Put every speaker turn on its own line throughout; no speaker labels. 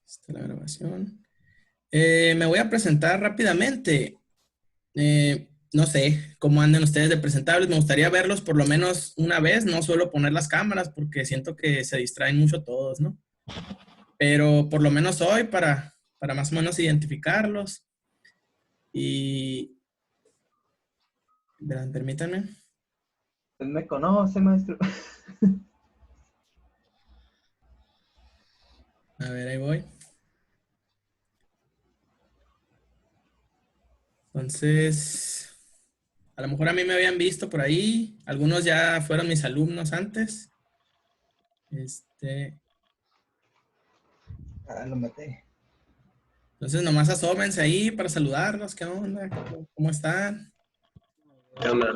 Está la grabación. Me voy a presentar rápidamente. No sé cómo andan ustedes de presentables. Me gustaría verlos por lo menos una vez. No suelo poner las cámaras porque siento que se distraen mucho todos, ¿no? Pero por lo menos hoy para más o menos identificarlos. Y verán, permítanme.
Usted me conoce, maestro.
A ver, ahí voy. Entonces, a lo mejor a mí me habían visto por ahí. Algunos ya fueron mis alumnos antes.
Ah, lo maté.
Entonces, nomás asómense ahí para saludarlos. ¿Qué onda? ¿Cómo están?
¿Qué onda?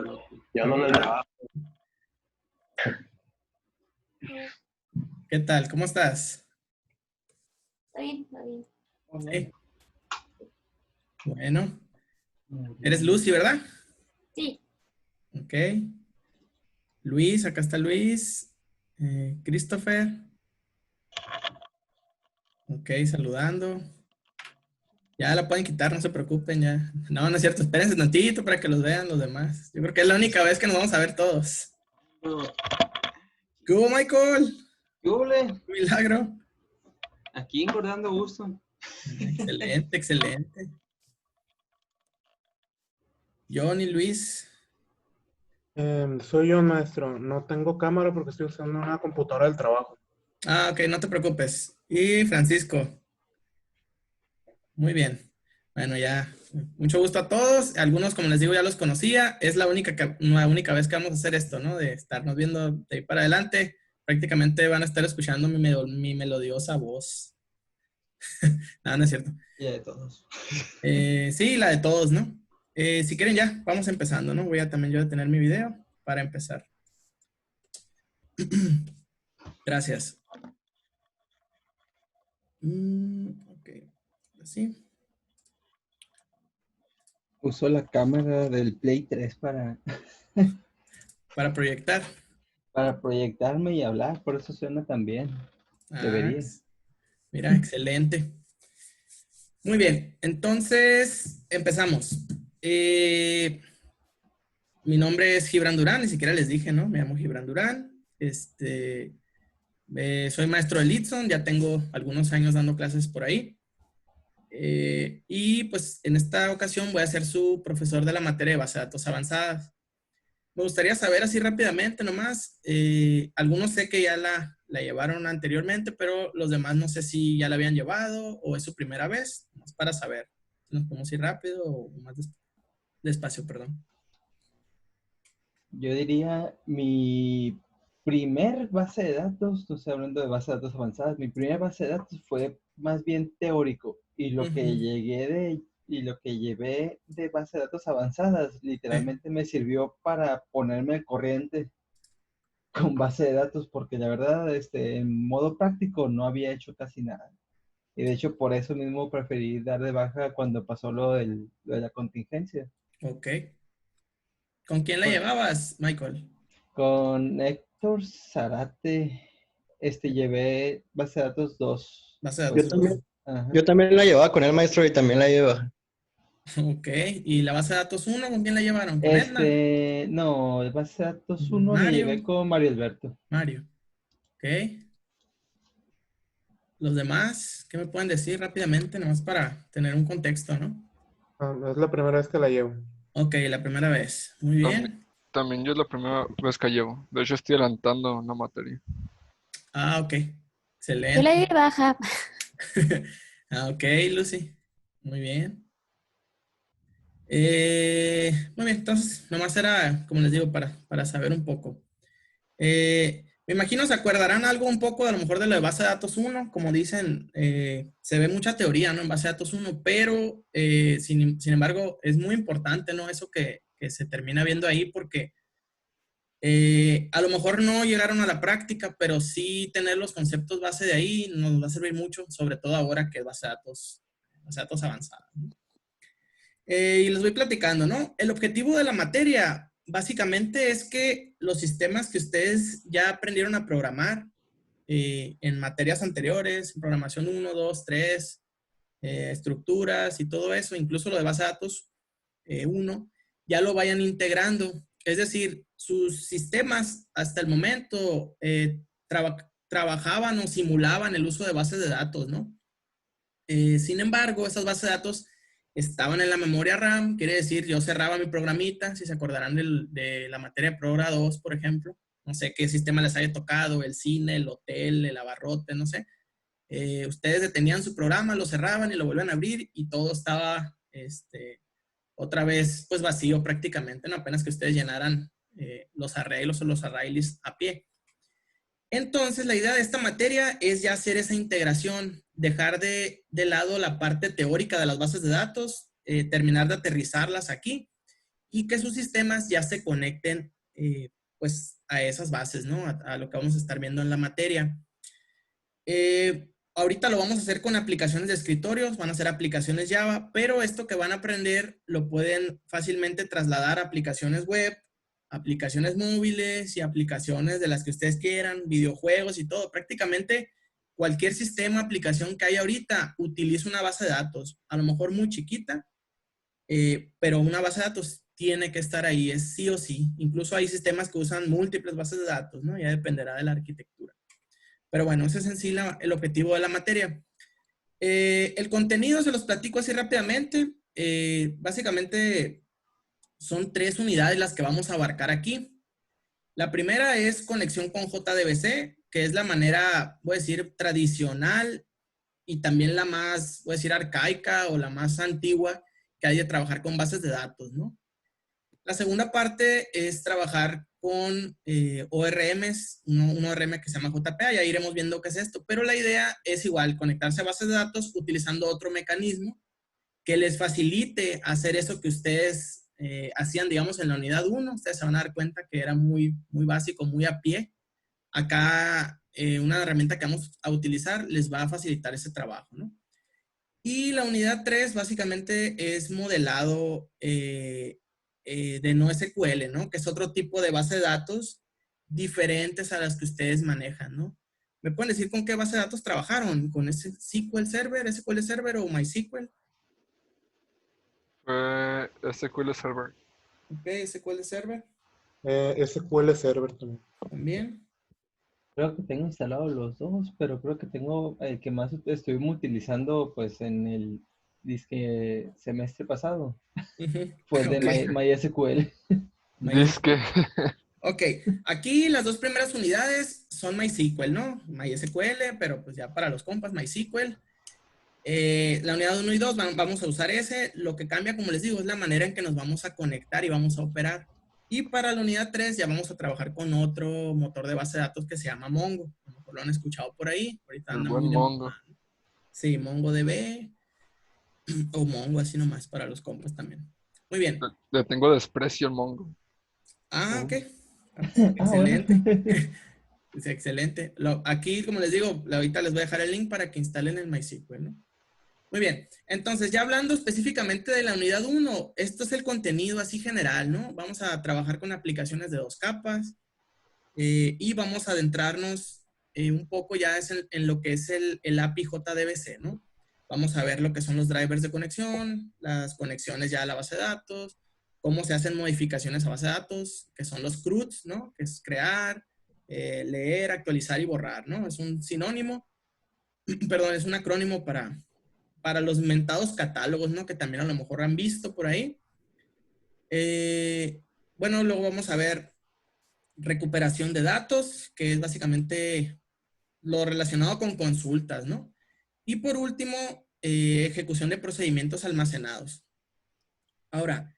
Yo no le daba.
¿Qué tal? ¿Cómo estás?
Está bien, está bien.
Sí. Bueno. Eres Lucy, ¿verdad?
Sí,
Ok. Luis, acá está Luis. Christopher. Ok, saludando. Ya la pueden quitar, no se preocupen ya. No, no es cierto. Espérense tantito para que los vean los demás. Yo creo que es la única vez que nos vamos a ver todos. ¿Qué hubo, Michael?
¿Qué hubo?
Milagro.
Aquí engordando gusto.
Excelente, excelente. Johnny, Luis.
Soy yo, maestro. No tengo cámara porque estoy usando una computadora del trabajo.
Ah, ok, no te preocupes. Y Francisco. Muy bien. Bueno, ya. Mucho gusto a todos. Algunos, como les digo, ya los conocía. Es la única vez que vamos a hacer esto, ¿no? De estarnos viendo de ahí para adelante. Prácticamente van a estar escuchando mi melodiosa voz. No, no es cierto.
Y de todos.
Sí, la de todos, ¿no? Si quieren ya, vamos empezando, ¿no? Voy a también yo detener mi video para empezar. Gracias. Ok, así.
Uso la cámara del Play 3
Para proyectar.
para proyectarme y hablar, por eso suena tan bien. Debería.
Mira, excelente. Muy bien, entonces empezamos. Mi nombre es Gibran Durán, ni siquiera les dije, ¿no? Me llamo Gibran Durán. Soy maestro de Litson, ya tengo algunos años dando clases por ahí. Y pues en esta ocasión voy a ser su profesor de la materia de base de datos avanzadas. Me gustaría saber así rápidamente nomás, algunos sé que ya la llevaron anteriormente, pero los demás no sé si ya la habían llevado o es su primera vez, más para saber. ¿Nos podemos ir rápido o más despacio, perdón?
Yo diría mi primer base de datos, no estoy hablando de base de datos avanzadas, mi primer base de datos fue más bien teórico y lo que llevé de base de datos avanzadas literalmente me sirvió para ponerme al corriente con base de datos porque la verdad en modo práctico no había hecho casi nada. Y de hecho por eso mismo preferí dar de baja cuando pasó lo de la contingencia.
Ok. ¿Con quién la
Bueno,
llevabas, Michael?
con Héctor Zarate, llevé base de datos 2.
Base de
Yo
datos 2.
también,
Ajá.
yo también la llevaba con el maestro y también la lleva.
Ok. ¿Y la base de datos 1 con quién la llevaron? ¿Con Edna?
No, base de datos 1 lo
Mario.
llevé con Mario Alberto.
Mario. Ok. Los demás, ¿qué me pueden decir rápidamente? Nomás para tener un contexto, ¿no?
Es la primera vez que la llevo.
Ok, la primera vez. Muy bien.
También yo es la primera vez que llevo. De hecho, estoy adelantando una materia.
Ah, ok.
yo la
Excelente.
di de baja.
Ah, ok, Lucy. Muy bien. Muy bien, entonces, nomás era, como les digo, para saber un poco. Me imagino se acordarán algo un poco a lo mejor de lo de base de datos 1, como dicen, se ve mucha teoría, ¿no? En base de datos 1, pero sin embargo es muy importante, ¿no? Eso que se termina viendo ahí porque a lo mejor no llegaron a la práctica, pero sí tener los conceptos base de ahí nos va a servir mucho, sobre todo ahora que es base de datos avanzada, ¿no? Y les voy platicando, ¿no? El objetivo de la materia básicamente es que los sistemas que ustedes ya aprendieron a programar en materias anteriores, programación 1, 2, 3, estructuras y todo eso, incluso lo de base de datos 1, ya lo vayan integrando. Es decir, sus sistemas hasta el momento trabajaban o simulaban el uso de bases de datos, ¿no? Sin embargo, esas bases de datos estaban en la memoria RAM, quiere decir, yo cerraba mi programita, si se acordarán de la materia de Progra 2, por ejemplo, no sé qué sistema les haya tocado, el cine, el hotel, el abarrote, no sé. Ustedes detenían su programa, lo cerraban y lo vuelven a abrir y todo estaba otra vez pues vacío prácticamente, ¿no? Apenas que ustedes llenaran los arreglos o los arraylis a pie. Entonces, la idea de esta materia es ya hacer esa integración, dejar de lado la parte teórica de las bases de datos, terminar de aterrizarlas aquí y que sus sistemas ya se conecten pues a esas bases, ¿no? A lo que vamos a estar viendo en la materia. Ahorita lo vamos a hacer con aplicaciones de escritorios, van a ser aplicaciones Java, pero esto que van a aprender lo pueden fácilmente trasladar a aplicaciones web, aplicaciones móviles y aplicaciones de las que ustedes quieran, videojuegos y todo. Prácticamente cualquier sistema, aplicación que haya ahorita utiliza una base de datos, a lo mejor muy chiquita, pero una base de datos tiene que estar ahí, es sí o sí. Incluso hay sistemas que usan múltiples bases de datos, ¿no? Ya dependerá de la arquitectura. Pero bueno, ese es en sí el objetivo de la materia. El contenido se los platico así rápidamente. Básicamente son 3 unidades las que vamos a abarcar aquí. La primera es conexión con JDBC, que es la manera, voy a decir, tradicional y también la más, voy a decir, arcaica o la más antigua que hay de trabajar con bases de datos, ¿no? La segunda parte es trabajar con ORMs, un ORM que se llama JPA, ya iremos viendo qué es esto, pero la idea es igual, conectarse a bases de datos utilizando otro mecanismo que les facilite hacer eso que ustedes hacían, digamos, en la unidad 1. Ustedes se van a dar cuenta que era muy, muy básico, muy a pie. Acá una herramienta que vamos a utilizar les va a facilitar ese trabajo, ¿no? Y la unidad 3 básicamente es modelado de NoSQL, ¿no? Que es otro tipo de base de datos diferentes a las que ustedes manejan, ¿no? ¿Me pueden decir con qué base de datos trabajaron? ¿Con ese SQL Server o MySQL?
SQL Server.
Ok, SQL Server
SQL Server también.
también.
Creo que tengo instalado los dos, pero creo que tengo el que más estuvimos utilizando pues en el disque semestre pasado. Fue el de
Ok.
MySQL.
Disque.
Ok, aquí las 2 primeras unidades son MySQL, ¿no? MySQL, pero pues ya para los compas, MySQL. La unidad 1 y 2 vamos a usar ese. Lo que cambia, como les digo, es la manera en que nos vamos a conectar y vamos a operar. Y para la unidad 3 ya vamos a trabajar con otro motor de base de datos que se llama Mongo. A lo mejor lo han escuchado por ahí. Ahorita
El
anda
buen
muy de
Mongo.
moda, ¿no? Sí, MongoDB o Mongo, así nomás, para los compas también. Muy bien.
Le tengo desprecio al Mongo.
Ah, ok.
Bueno.
Excelente. Es excelente. Aquí, como les digo, ahorita les voy a dejar el link para que instalen el MySQL, ¿no? Muy bien. Entonces, ya hablando específicamente de la unidad 1, esto es el contenido así general, ¿no? Vamos a trabajar con aplicaciones de 2 capas y vamos a adentrarnos un poco ya en lo que es el API JDBC, ¿no? Vamos a ver lo que son los drivers de conexión, las conexiones ya a la base de datos, cómo se hacen modificaciones a base de datos, que son los CRUDs, ¿no? Que es crear, leer, actualizar y borrar, ¿no? Es un sinónimo, perdón, es un acrónimo para los mentados catálogos, ¿no? Que también a lo mejor han visto por ahí. Bueno, luego vamos a ver recuperación de datos, que es básicamente lo relacionado con consultas, ¿no? Y por último, ejecución de procedimientos almacenados. Ahora,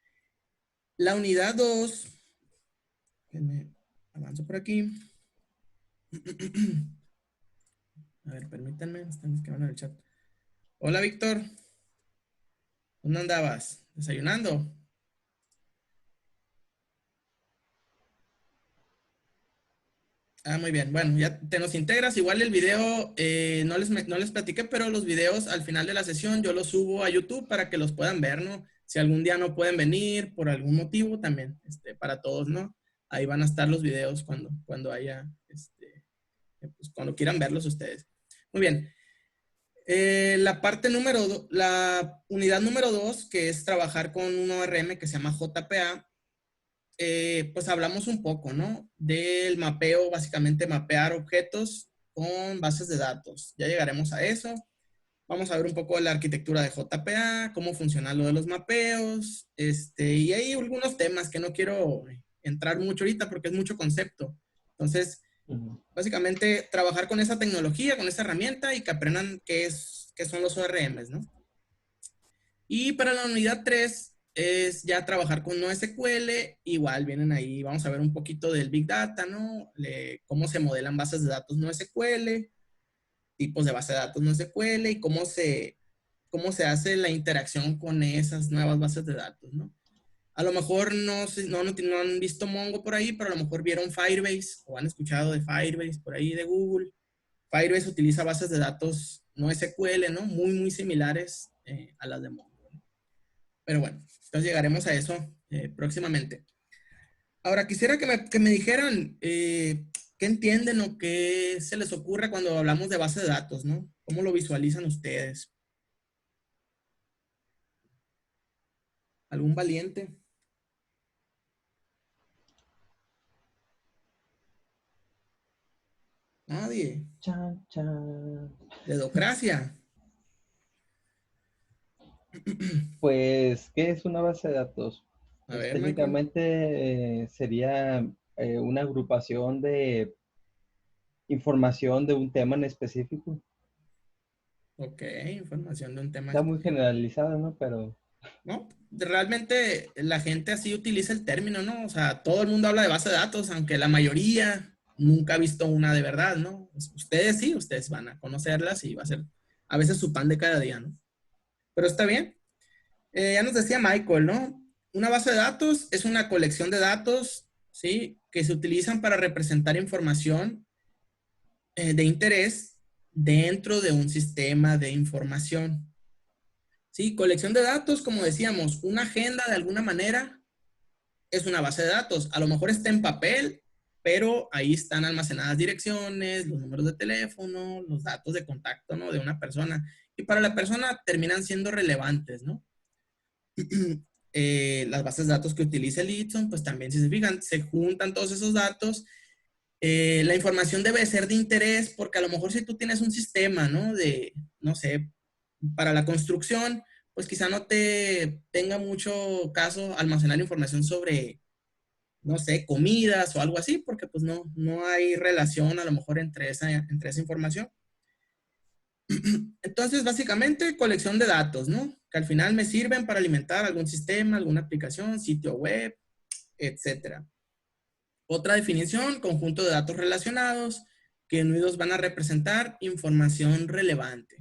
la unidad 2, avanzo por aquí. A ver, permítanme, están escribiendo en el chat. Hola, Víctor. ¿Dónde andabas? ¿Desayunando? Ah, muy bien. Bueno, ya te nos integras. Igual el video, no les platiqué, pero los videos al final de la sesión yo los subo a YouTube para que los puedan ver, ¿no? Si algún día no pueden venir por algún motivo, también, para todos, ¿no? Ahí van a estar los videos cuando haya, pues, cuando quieran verlos ustedes. Muy bien. La unidad número 2, que es trabajar con un ORM que se llama JPA, pues hablamos un poco, ¿no? Del mapeo, básicamente mapear objetos con bases de datos. Ya llegaremos a eso. Vamos a ver un poco de la arquitectura de JPA, cómo funciona lo de los mapeos, y hay algunos temas que no quiero entrar mucho ahorita porque es mucho concepto. Entonces, básicamente trabajar con esa tecnología, con esa herramienta y que aprendan qué son los ORMs, ¿no? Y para la unidad 3 es ya trabajar con NoSQL, igual vienen ahí, vamos a ver un poquito del Big Data, ¿no? Cómo se modelan bases de datos NoSQL, tipos de base de datos NoSQL y cómo se hace la interacción con esas nuevas bases de datos, ¿no? A lo mejor no han visto Mongo por ahí, pero a lo mejor vieron Firebase o han escuchado de Firebase por ahí de Google. Firebase utiliza bases de datos NoSQL, ¿no? Muy, muy similares a las de Mongo. Pero bueno, entonces llegaremos a eso próximamente. Ahora, quisiera que me dijeran qué entienden o qué se les ocurre cuando hablamos de base de datos, ¿no? ¿Cómo lo visualizan ustedes? ¿Algún valiente? Nadie.
Chan, chan.
Dedocracia.
Pues, ¿qué es una base de datos?
A
Pues
ver, Michael.
técnicamente sería una agrupación de información de un tema en específico.
Ok, información de un tema
Está muy
específico.
generalizada, ¿no? Pero
No, realmente la gente así utiliza el término, ¿no? O sea, todo el mundo habla de base de datos, aunque la mayoría nunca ha visto una de verdad, ¿no? Pues ustedes sí, ustedes van a conocerlas y va a ser a veces su pan de cada día, ¿no? Pero está bien. Ya nos decía Michael, ¿no? Una base de datos es una colección de datos, ¿sí? Que se utilizan para representar información de interés dentro de un sistema de información. Sí, colección de datos, como decíamos, una agenda de alguna manera es una base de datos. A lo mejor está en papel, pero ahí están almacenadas direcciones, los números de teléfono, los datos de contacto, ¿no? De una persona. Y para la persona terminan siendo relevantes, ¿no? Las bases de datos que utiliza el Eaton, pues también, si se fijan, se juntan todos esos datos. La información debe ser de interés porque a lo mejor si tú tienes un sistema, ¿no? No sé, para la construcción, pues quizá no te tenga mucho caso almacenar información sobre, no sé, comidas o algo así, porque pues no hay relación a lo mejor entre esa información. Entonces, básicamente, colección de datos, ¿no? Que al final me sirven para alimentar algún sistema, alguna aplicación, sitio web, etcétera. Otra definición, conjunto de datos relacionados que unidos van a representar información relevante.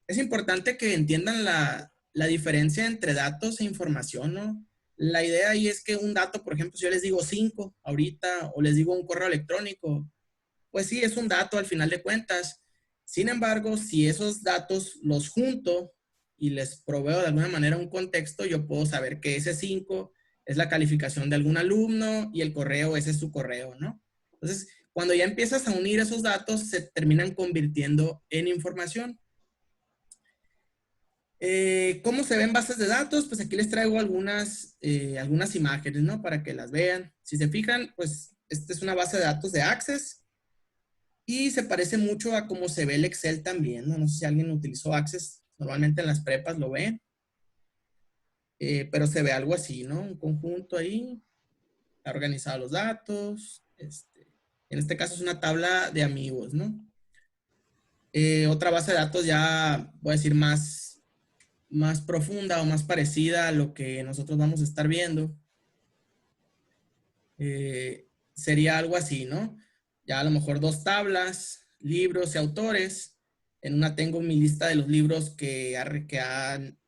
Es importante que entiendan la diferencia entre datos e información, ¿no? La idea ahí es que un dato, por ejemplo, si yo les digo 5 ahorita o les digo un correo electrónico, pues sí, es un dato al final de cuentas. Sin embargo, si esos datos los junto y les proveo de alguna manera un contexto, yo puedo saber que ese 5 es la calificación de algún alumno y el correo, ese es su correo, ¿no? Entonces, cuando ya empiezas a unir esos datos, se terminan convirtiendo en información. ¿Cómo se ven bases de datos? Pues aquí les traigo algunas imágenes, ¿no? Para que las vean. Si se fijan, pues esta es una base de datos de Access y se parece mucho a cómo se ve el Excel también, ¿no? No sé si alguien utilizó Access. Normalmente en las prepas lo ven. Pero se ve algo así, ¿no? Un conjunto ahí, está organizado los datos, en este caso es una tabla de amigos, ¿no? Otra base de datos ya, voy a decir, más profunda o más parecida a lo que nosotros vamos a estar viendo, sería algo así, ¿no? Ya a lo mejor 2 tablas, libros y autores. En una tengo mi lista de los libros que han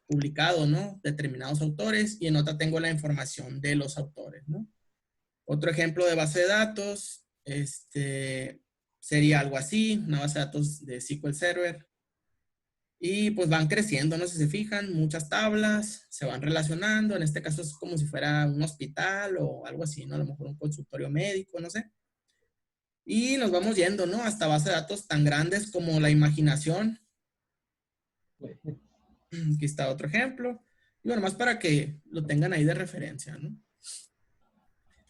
publicado, ¿no? Determinados autores, y en otra tengo la información de los autores, ¿no? Otro ejemplo de base de datos, sería algo así, una base de datos de SQL Server. Y pues van creciendo, ¿no? Si se fijan, muchas tablas se van relacionando. En este caso es como si fuera un hospital o algo así, ¿no? A lo mejor un consultorio médico, no sé. Y nos vamos yendo, ¿no? Hasta bases de datos tan grandes como la imaginación. Aquí está otro ejemplo. Y bueno, más para que lo tengan ahí de referencia, ¿no?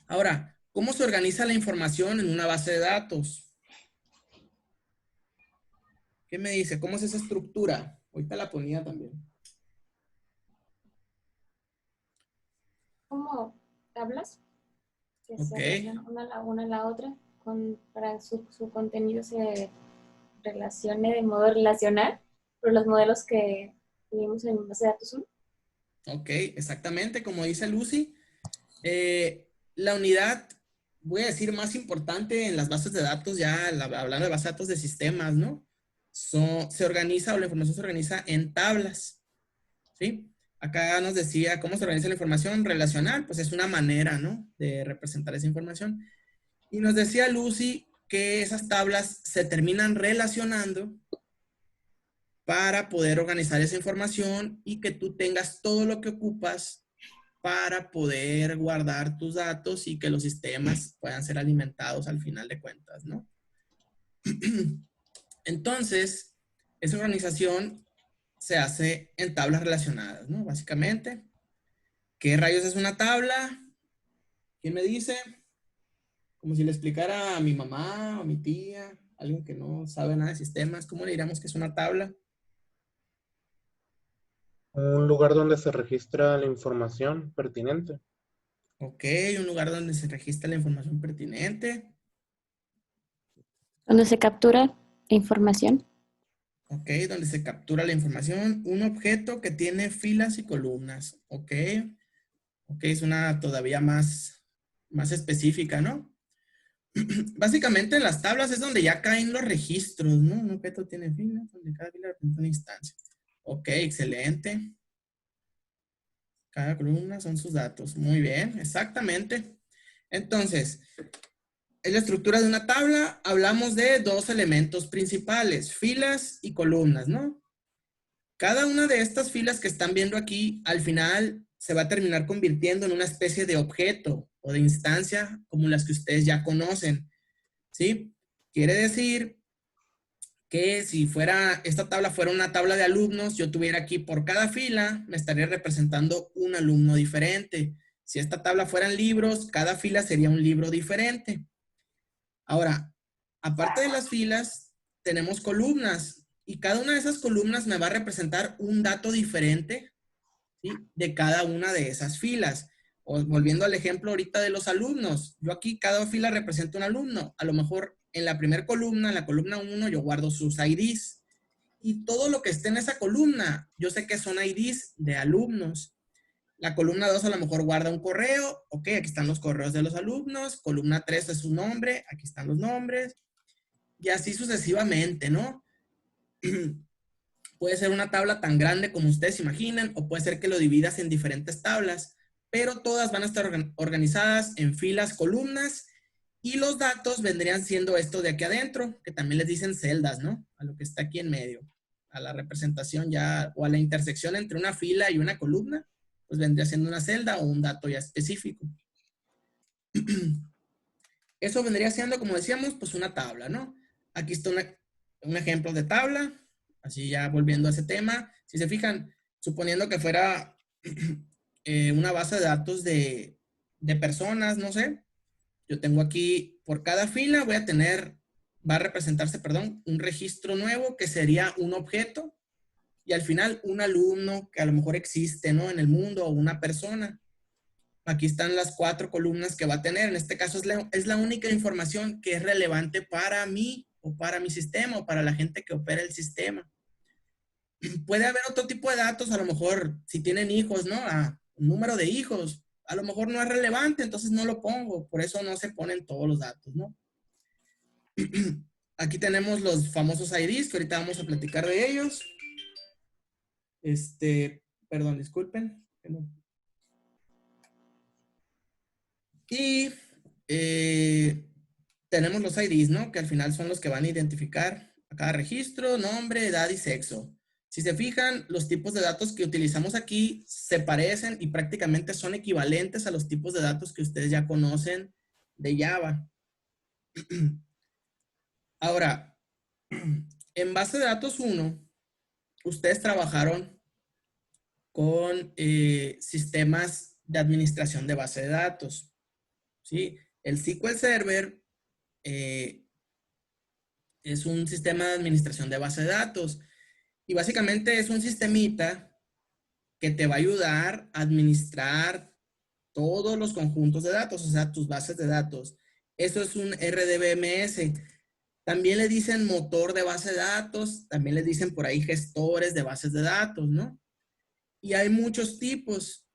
Ahora, ¿cómo se organiza la información en una base de datos? ¿Qué me dice? ¿Cómo es esa estructura? Ahorita la ponía también.
¿Cómo tablas? Que
Ok.
se relacionan una a la otra para su contenido se relacione de modo relacional, pero los modelos que vimos en base de datos 1.
Ok, exactamente, como dice Lucy. La unidad, voy a decir, más importante en las bases de datos, ya hablando de bases de datos de sistemas, ¿no? Se organiza, o la información se organiza en tablas, ¿sí? Acá nos decía cómo se organiza la información relacional, pues es una manera, ¿no? De representar esa información. Y nos decía Lucy que esas tablas se terminan relacionando para poder organizar esa información y que tú tengas todo lo que ocupas para poder guardar tus datos y que los sistemas puedan ser alimentados al final de cuentas, ¿no? Entonces, esa organización se hace en tablas relacionadas, ¿no? Básicamente, ¿qué rayos es una tabla? ¿Quién me dice? Como si le explicara a mi mamá o a mi tía, alguien que no sabe nada de sistemas, ¿cómo le diríamos que es una tabla?
Un lugar donde se registra la información pertinente.
Ok, un lugar donde se registra la información pertinente.
Donde se captura información.
Ok, donde se captura la información. Un objeto que tiene filas y columnas. Ok. Ok, es una todavía más específica, ¿no? Básicamente en las tablas es donde ya caen los registros, ¿no? Un objeto tiene filas, donde cada fila representa una instancia. Ok, excelente. Cada columna son sus datos. Muy bien, exactamente. Entonces, en la estructura de una tabla hablamos de dos elementos principales, filas y columnas, ¿no? Cada una de estas filas que están viendo aquí, al final se va a terminar convirtiendo en una especie de objeto o de instancia como las que ustedes ya conocen, ¿sí? Quiere decir que si esta tabla fuera una tabla de alumnos, yo tuviera aquí por cada fila, me estaría representando un alumno diferente. Si esta tabla fueran libros, cada fila sería un libro diferente. Ahora, aparte de las filas, tenemos columnas y cada una de esas columnas me va a representar un dato diferente, ¿sí? De cada una de esas filas. O volviendo al ejemplo ahorita de los alumnos, yo aquí cada fila representa un alumno. A lo mejor en la primera columna, en la columna 1, yo guardo sus IDs. Y todo lo que esté en esa columna, yo sé que son IDs de alumnos. La columna 2 a lo mejor guarda un correo. Ok, aquí están los correos de los alumnos. Columna 3 es su nombre. Aquí están los nombres. Y así sucesivamente, ¿no? Puede ser una tabla tan grande como ustedes imaginen, o puede ser que lo dividas en diferentes tablas, pero todas van a estar organizadas en filas, columnas, y los datos vendrían siendo esto de aquí adentro, que también les dicen celdas, ¿no? A lo que está aquí en medio, a la representación ya, o a la intersección entre una fila y una columna, pues vendría siendo una celda o un dato ya específico. Eso vendría siendo, como decíamos, pues una tabla, ¿no? Aquí está un ejemplo de tabla. Así ya volviendo a ese tema. Si se fijan, suponiendo que fuera una base de datos de personas, no sé. Yo tengo aquí, por cada fila va a representarse, perdón, un registro nuevo que sería un objeto. Y al final un alumno que a lo mejor existe, ¿no? En el mundo o una persona. Aquí están las 4 columnas que va a tener. En este caso es la única información que es relevante para mí o para mi sistema o para la gente que opera el sistema. Puede haber otro tipo de datos, a lo mejor si tienen hijos, ¿no? Un número de hijos, a lo mejor no es relevante, entonces no lo pongo. Por eso no se ponen todos los datos, ¿no? Aquí tenemos los famosos IDs, que ahorita vamos a platicar de ellos. Perdón, disculpen. Y tenemos los IDs, ¿no? Que al final son los que van a identificar a cada registro, nombre, edad y sexo. Si se fijan, los tipos de datos que utilizamos aquí se parecen y prácticamente son equivalentes a los tipos de datos que ustedes ya conocen de Java. Ahora, en base de datos 1, ustedes trabajaron con sistemas de administración de base de datos, ¿sí? El SQL Server es un sistema de administración de base de datos y básicamente es un sistemita que te va a ayudar a administrar todos los conjuntos de datos, o sea, tus bases de datos. Eso es un RDBMS. También le dicen motor de base de datos, también le dicen por ahí gestores de bases de datos, ¿no? Y hay muchos tipos,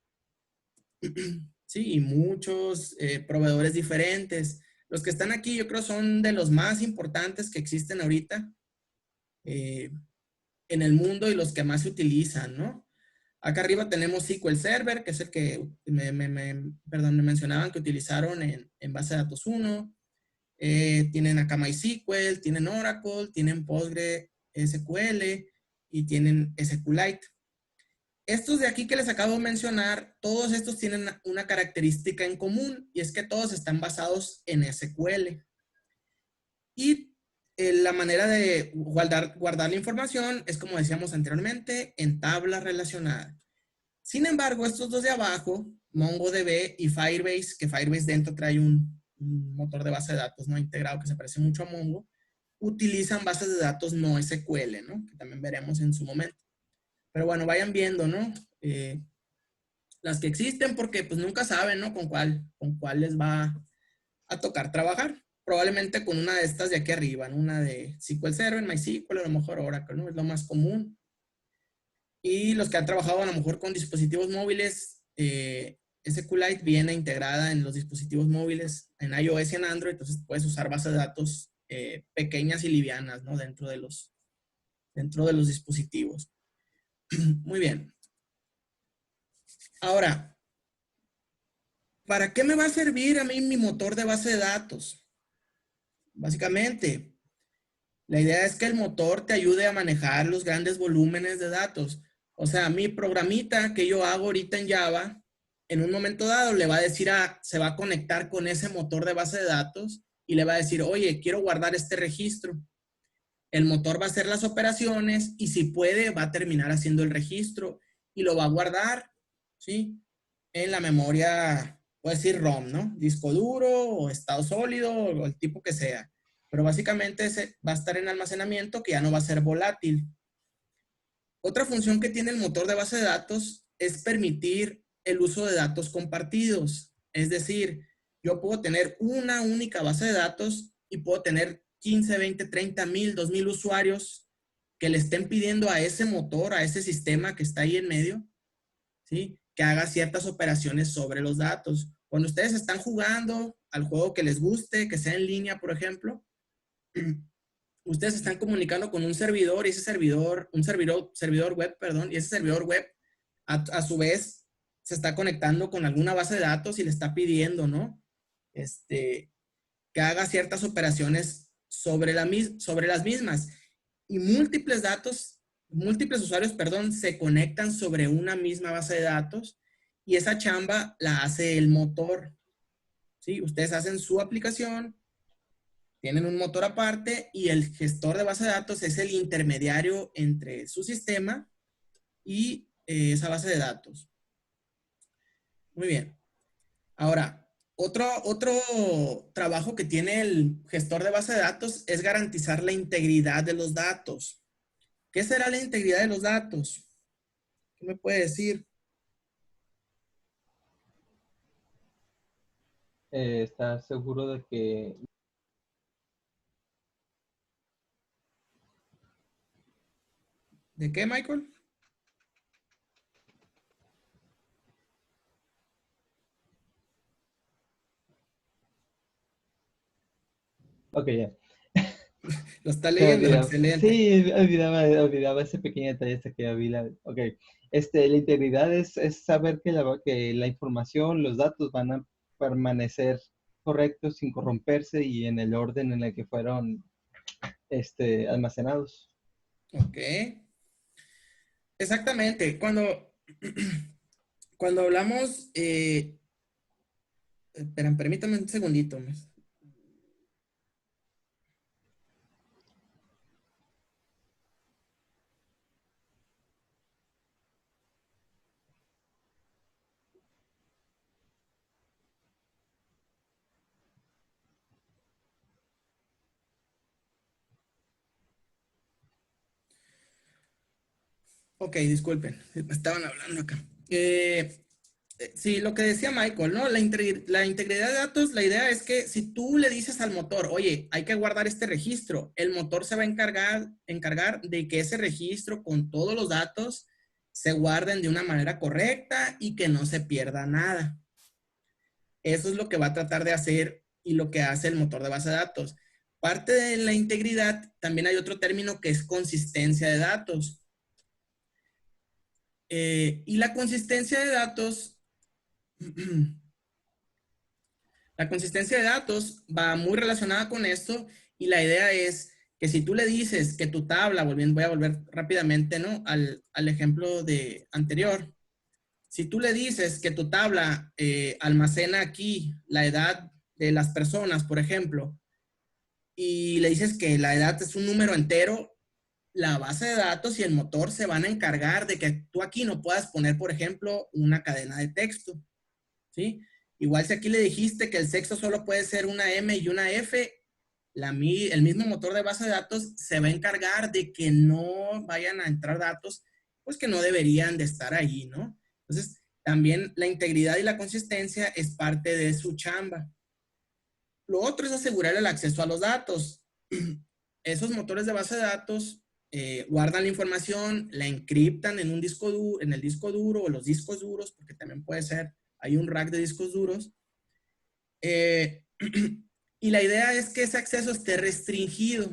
sí, y muchos proveedores diferentes. Los que están aquí yo creo son de los más importantes que existen ahorita en el mundo y los que más se utilizan, ¿no? Acá arriba tenemos SQL Server, que es el que perdón, me mencionaban que utilizaron en base de datos 1. Tienen acá MySQL, tienen Oracle, tienen PostgreSQL y tienen SQLite. Estos de aquí que les acabo de mencionar, todos estos tienen una característica en común y es que todos están basados en SQL. Y la manera de guardar la información es como decíamos anteriormente, en tabla relacionada. Sin embargo, estos dos de abajo, MongoDB y Firebase, que Firebase dentro trae un motor de base de datos no integrado que se parece mucho a Mongo, utilizan bases de datos no SQL, ¿no? Que también veremos en su momento. Pero bueno, vayan viendo, ¿no? Las que existen porque pues nunca saben, ¿no? Con cuál les va a tocar trabajar. Probablemente con una de estas de aquí arriba, ¿no? Una de SQL Server, MySQL, a lo mejor Oracle, ¿no? Es lo más común. Y los que han trabajado a lo mejor con dispositivos móviles, SQLite viene integrada en los dispositivos móviles en iOS y en Android, entonces puedes usar bases de datos pequeñas y livianas, ¿no? Dentro de los dispositivos. Muy bien. Ahora, ¿para qué me va a servir a mí mi motor de base de datos? Básicamente, la idea es que el motor te ayude a manejar los grandes volúmenes de datos. O sea, mi programita que yo hago ahorita en Java, en un momento dado le va a decir se va a conectar con ese motor de base de datos y le va a decir, oye, quiero guardar este registro. El motor va a hacer las operaciones y si puede va a terminar haciendo el registro y lo va a guardar, ¿sí? En la memoria, puede decir ROM, ¿no? Disco duro o estado sólido o el tipo que sea. Pero básicamente va a estar en almacenamiento que ya no va a ser volátil. Otra función que tiene el motor de base de datos es permitir el uso de datos compartidos. Es decir, yo puedo tener una única base de datos y puedo tener 15, 20, 30 mil, 2000 usuarios que le estén pidiendo a ese motor, a ese sistema que está ahí en medio, ¿sí? Que haga ciertas operaciones sobre los datos. Cuando ustedes están jugando al juego que les guste, que sea en línea, por ejemplo, ustedes están comunicando con un servidor y ese servidor, servidor web, perdón, y ese servidor web a su vez se está conectando con alguna base de datos y le está pidiendo, ¿no? Que haga ciertas operaciones sobre las mismas. Y múltiples usuarios, perdón, se conectan sobre una misma base de datos y esa chamba la hace el motor, ¿sí? Ustedes hacen su aplicación, tienen un motor aparte y el gestor de base de datos es el intermediario entre su sistema y esa base de datos. Muy bien. Ahora, otro trabajo que tiene el gestor de base de datos es garantizar la integridad de los datos. ¿Qué será la integridad de los datos? ¿Qué me puede decir?
Estar seguro de que
¿De qué, Michael?
ok, ya.
Lo está
Se me
leyendo,
olvidaba.
excelente.
Sí, olvidaba ese pequeño detalle hasta que vi la. Ok. La integridad es saber que la información, los datos van a permanecer correctos sin corromperse y en el orden en el que fueron almacenados.
Ok. Exactamente. Cuando hablamos, esperen, permítame un segundito. Ok, disculpen, me estaban hablando acá. Sí, lo que decía Michael, ¿no? La integridad de datos, la idea es que si tú le dices al motor, oye, hay que guardar este registro, el motor se va a encargar de que ese registro con todos los datos se guarden de una manera correcta y que no se pierda nada. Eso es lo que va a tratar de hacer y lo que hace el motor de base de datos. Parte de la integridad, también hay otro término que es consistencia de datos. Y la consistencia de datos, la consistencia de datos va muy relacionada con esto y la idea es que si tú le dices que tu tabla, voy a volver rápidamente, ¿no? Al ejemplo de anterior. Si tú le dices que tu tabla almacena aquí la edad de las personas, por ejemplo, y le dices que la edad es un número entero, la base de datos y el motor se van a encargar de que tú aquí no puedas poner, por ejemplo, una cadena de texto, ¿sí? Igual si aquí le dijiste que el sexo solo puede ser una M y una F, el mismo motor de base de datos se va a encargar de que no vayan a entrar datos, pues que no deberían de estar ahí, ¿no? Entonces, también la integridad y la consistencia es parte de su chamba. Lo otro es asegurar el acceso a los datos. Esos motores de base de datos guardan la información, la encriptan en un disco duro, en el disco duro o los discos duros, porque también puede ser, hay un rack de discos duros. Y la idea es que ese acceso esté restringido,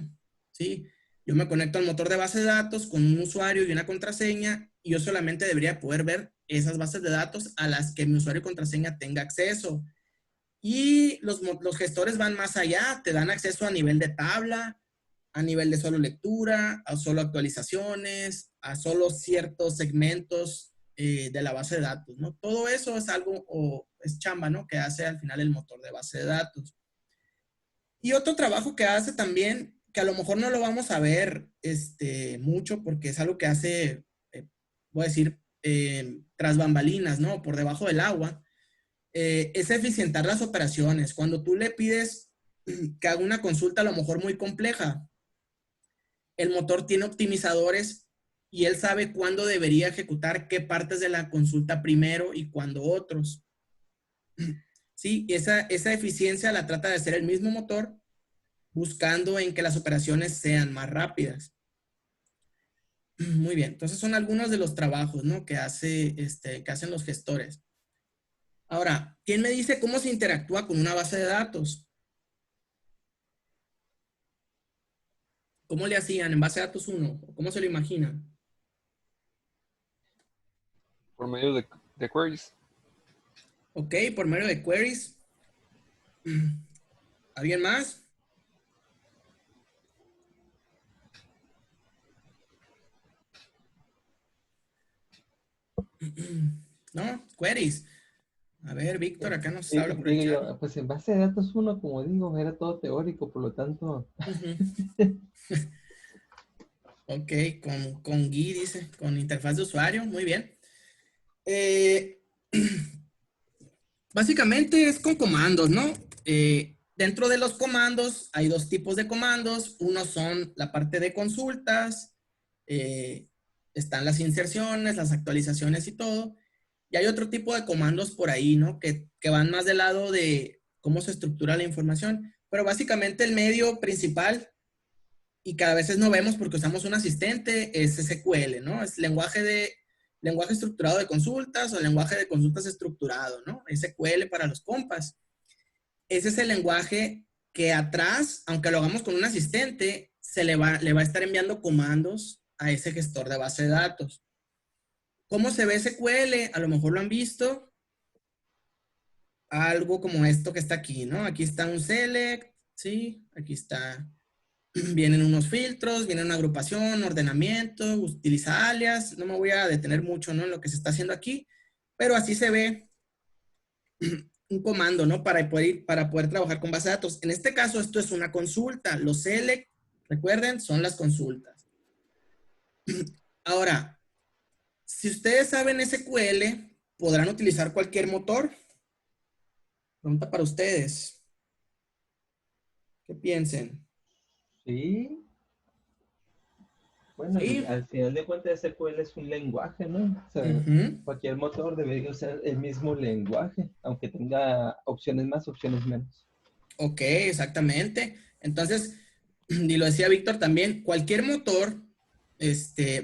¿sí? Yo me conecto al motor de base de datos con un usuario y una contraseña y yo solamente debería poder ver esas bases de datos a las que mi usuario y contraseña tenga acceso. Y los gestores van más allá, te dan acceso a nivel de tabla, a nivel de solo lectura, a solo actualizaciones, a solo ciertos segmentos de la base de datos, ¿no? Todo eso es algo, o es chamba, ¿no? Que hace al final el motor de base de datos. Y otro trabajo que hace también, que a lo mejor no lo vamos a ver mucho porque es algo que hace, voy a decir, tras bambalinas, ¿no? Por debajo del agua, es eficientar las operaciones. Cuando tú le pides que haga una consulta a lo mejor muy compleja, el motor tiene optimizadores y él sabe cuándo debería ejecutar qué partes de la consulta primero y cuándo otros. Sí, esa eficiencia la trata de hacer el mismo motor, buscando en que las operaciones sean más rápidas. Muy bien, entonces son algunos de los trabajos, ¿no? Que hacen los gestores. Ahora, ¿quién me dice cómo se interactúa con una base de datos? ¿Cómo le hacían en base de datos 1? ¿Cómo se lo imaginan?
Por medio de queries.
Ok, por medio de queries. ¿Alguien más? ¿No? Queries. A ver, Víctor, acá nos habla por el
Digo
chat.
yo, pues en base de datos uno, como digo, era todo teórico, por lo tanto,
Ok, con GUI dice, con interfaz de usuario, muy bien. Eh, básicamente es con comandos, ¿no? Dentro de los comandos hay dos tipos de comandos. Uno son la parte de consultas, están las inserciones, las actualizaciones y todo. Y hay otro tipo de comandos por ahí, ¿no? Que van más del lado de cómo se estructura la información. Pero básicamente el medio principal, y que a veces no vemos porque usamos un asistente, es SQL, ¿no? Es lenguaje estructurado de consultas o lenguaje de consultas estructurado, ¿no? SQL para los compas. Ese es el lenguaje que atrás, aunque lo hagamos con un asistente, le va a estar enviando comandos a ese gestor de base de datos. ¿Cómo se ve SQL? A lo mejor lo han visto. Algo como esto que está aquí, ¿no? Aquí está un select, ¿sí? Aquí está. Vienen unos filtros, viene una agrupación, ordenamiento, utiliza alias. No me voy a detener mucho, ¿no? En lo que se está haciendo aquí, pero así se ve un comando, ¿no? Para poder trabajar con base de datos. En este caso, esto es una consulta. Los select, recuerden, son las consultas. Ahora, si ustedes saben SQL, podrán utilizar cualquier motor. Pregunta para ustedes. ¿Qué piensen?
sí, Bueno, y
Sí.
al final de cuentas SQL es un lenguaje, ¿no? O sea,
Ujú.
cualquier motor debería usar el mismo lenguaje, aunque tenga opciones más, opciones menos.
Ok, exactamente. Entonces, y lo decía Víctor también, cualquier motor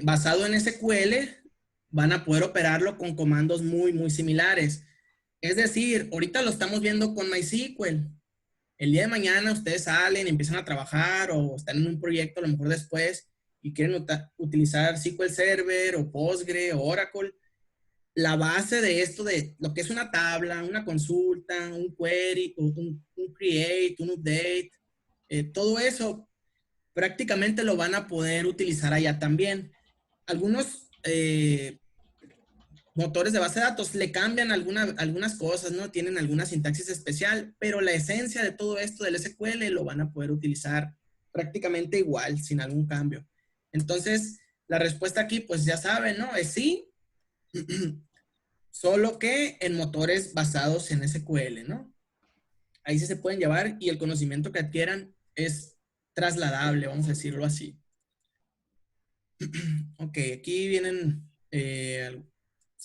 basado en SQL van a poder operarlo con comandos muy, muy similares. Es decir, ahorita lo estamos viendo con MySQL. El día de mañana ustedes salen, empiezan a trabajar o están en un proyecto a lo mejor después y quieren utilizar SQL Server o Postgre o Oracle. La base de esto, de lo que es una tabla, una consulta, un query, un create, un update, todo eso prácticamente lo van a poder utilizar allá también. Algunos motores de base de datos le cambian algunas cosas, ¿no? Tienen alguna sintaxis especial, pero la esencia de todo esto del SQL lo van a poder utilizar prácticamente igual, sin algún cambio. Entonces, la respuesta aquí, pues ya saben, ¿no? Es sí, solo que en motores basados en SQL, ¿no? Ahí sí se pueden llevar y el conocimiento que adquieran es trasladable, vamos a decirlo así. Ok, aquí vienen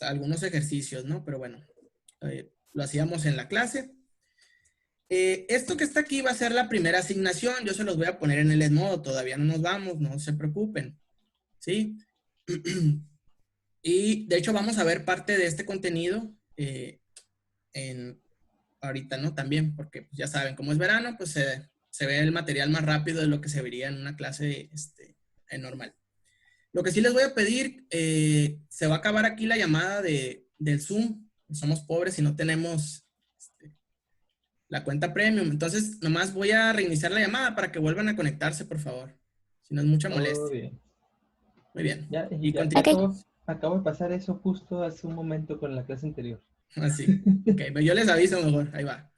algunos ejercicios, ¿no? Pero bueno, lo hacíamos en la clase. Esto que está aquí va a ser la primera asignación. Yo se los voy a poner en el Edmodo. Todavía no nos vamos, no se preocupen. ¿Sí? Y de hecho vamos a ver parte de este contenido ahorita, ¿no? También, porque pues, ya saben, como es verano, pues se ve el material más rápido de lo que se vería en una clase normal. Lo que sí les voy a pedir, se va a acabar aquí la llamada del Zoom. Somos pobres y no tenemos la cuenta premium. Entonces, nomás voy a reiniciar la llamada para que vuelvan a conectarse, por favor. Si no es mucha
Todo
molestia.
bien.
Muy bien.
Ya,
Y
ya
continúa.
acabo de pasar eso justo hace un momento con la clase anterior.
Así. Ok, yo les aviso mejor. Ahí va.